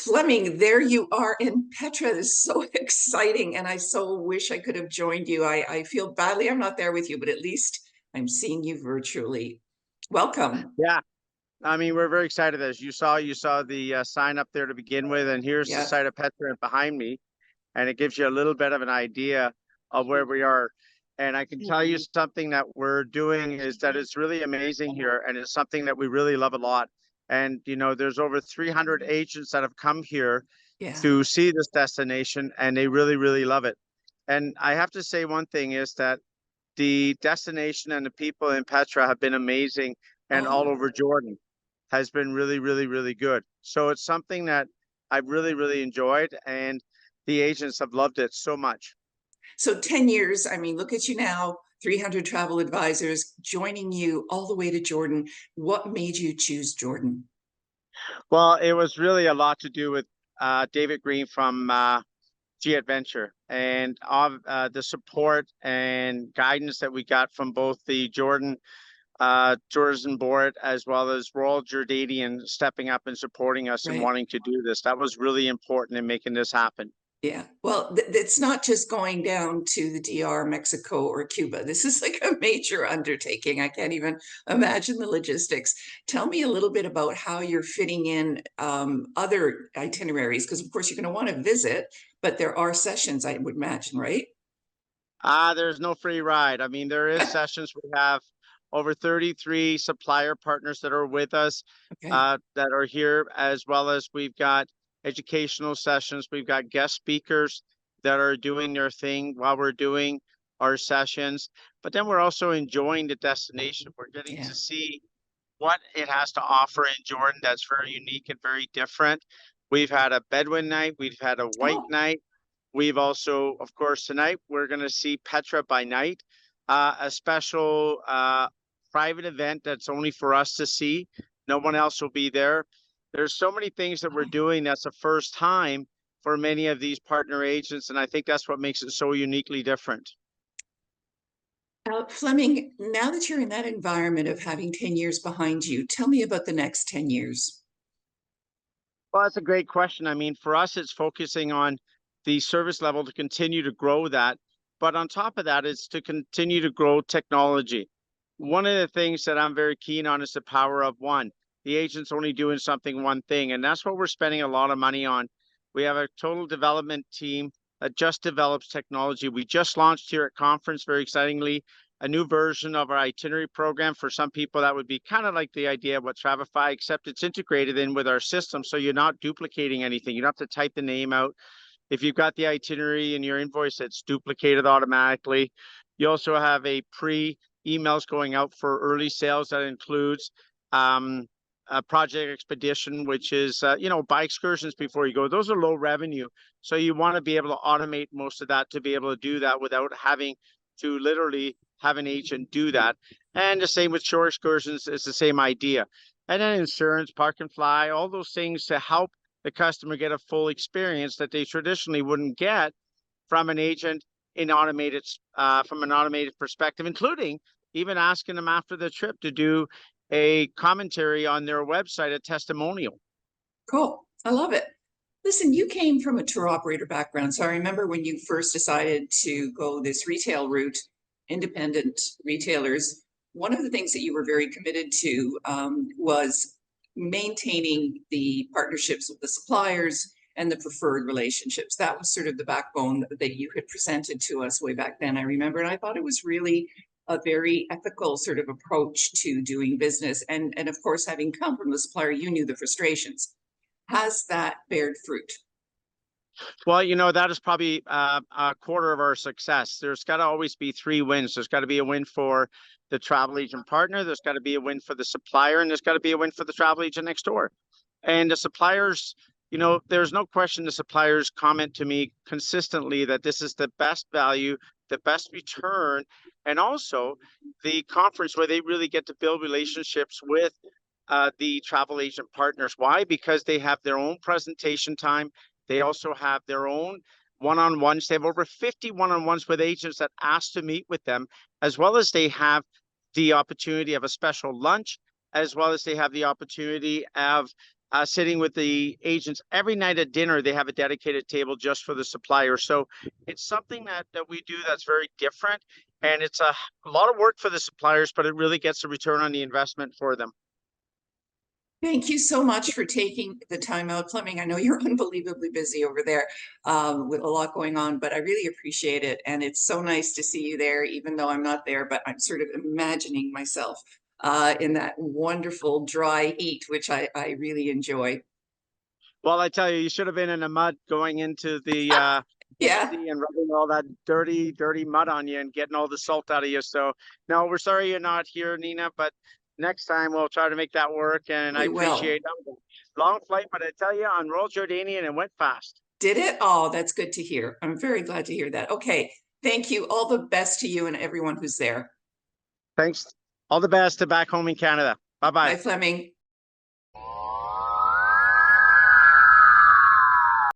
Flemming, there you are in Petra. This is so exciting, and I so wish I could have joined you. I feel badly I'm not there with you, but at least I'm seeing you virtually. Welcome. Yeah, I mean, we're very excited. As you saw the sign up there to begin with, and here's the Yeah. site of Petra behind me, and it gives you a little bit of an idea of where we are. And I can tell you something that we're doing is that it's really amazing here, and it's something that we really love a lot. And there's over 300 agents that have come here Yeah. to see this destination, and they really, really love it. And I have to say one thing is that the destination and the people in Petra have been amazing, and all Oh, over Jordan has been really, really, really good. So it's something that I've really, really enjoyed, and the agents have loved it so much. so 10 years. I mean, look at you now, 300 travel advisors joining you all the way to Jordan. What made you choose Jordan? Well, it was really a lot to do with David Green from G Adventure, and the support and guidance that we got from both the Jordan tourism board as well as Royal Jordanian stepping up and supporting us and Right. wanting to do this. That was really important in making this happen. Yeah. Well, it's not just going down to the DR, Mexico, or Cuba. This is like a major undertaking. I can't even imagine the logistics. Tell me a little bit about how you're fitting in other itineraries, because of course you're going to want to visit, but there are sessions, I would imagine, right? There's no free ride. I mean, there is sessions. We have over 33 supplier partners that are with us, Okay. that are here, as well as we've got educational sessions. We've got guest speakers that are doing their thing while we're doing our sessions. But then we're also enjoying the destination. We're getting Yeah. to see what it has to offer in Jordan that's very unique and very different. We've had a Bedouin night, we've had a white Oh, night. We've also, of course, tonight we're going to see Petra by night, a special private event that's only for us to see. No one else will be there. There's so many things that we're doing that's the first time for many of these partner agents, and I think that's what makes it so uniquely different. Fleming, now that you're in that environment of having 10 years behind you, tell me about the next 10 years. Well, that's a great question. I mean, for us, it's focusing on the service level to continue to grow that. But on top of that, it's to continue to grow technology. One of the things that I'm very keen on is the power of one. The agent's only doing something one thing, and that's what we're spending a lot of money on. We have a total development team that just develops technology. We just launched here at conference, very excitingly, a new version of our itinerary program. For some people, that would be kind of like the idea of what Travify, except it's integrated in with our system. So you're not duplicating anything. You don't have to type the name out. If you've got the itinerary in your invoice, it's duplicated automatically. You also have a emails going out for early sales that includes a project expedition, which is, buy excursions before you go. Those are low revenue. So you want to be able to automate most of that to be able to do that without having to literally have an agent do that. And the same with shore excursions, it's the same idea. And then insurance, park and fly, all those things to help the customer get a full experience that they traditionally wouldn't get from an agent in automated from an automated perspective, including even asking them after the trip to do a commentary on their website, a testimonial. Cool. I love it. Listen, you came from a tour operator background. So I remember when you first decided to go this retail route, independent retailers, one of the things that you were very committed to was maintaining the partnerships with the suppliers and the preferred relationships. That was sort of the backbone that you had presented to us way back then, I remember. And I thought it was really a very ethical sort of approach to doing business. And of course, having come from the supplier, you knew the frustrations. Has that bared fruit? Well, that is probably a quarter of our success. There's got to always be three wins. There's got to be a win for the travel agent partner. There's got to be a win for the supplier, and there's got to be a win for the travel agent next door. And the suppliers, there's no question the suppliers comment to me consistently that this is the best value, the best return, and also the conference where they really get to build relationships with the travel agent partners. Why? Because they have their own presentation time. They also have their own one-on-ones. They have over 50 one-on-ones with agents that ask to meet with them, as well as they have the opportunity of a special lunch, as well as they have the opportunity of sitting with the agents every night at dinner. They have a dedicated table just for the supplier. So it's something that we do that's very different, and it's a lot of work for the suppliers, but it really gets a return on the investment for them. Thank you so much for taking the time out, Flemming. I know you're unbelievably busy over there with a lot going on, but I really appreciate it. And it's so nice to see you there, even though I'm not there, but I'm sort of imagining myself in that wonderful dry heat, which I really enjoy. Well, I tell you, you should have been in the mud going into the Yeah, sea and rubbing all that dirty mud on you and getting all the salt out of you. So, no, we're sorry you're not here, Nina, but next time we'll try to make that work. And I we will. appreciate that. Long flight, but I tell you, on Royal Jordanian, it went fast. Did it? Oh, that's good to hear. I'm very glad to hear that. Okay. Thank you. All the best to you and everyone who's there. Thanks. All the best to back home in Canada. Bye bye. Bye, Flemming.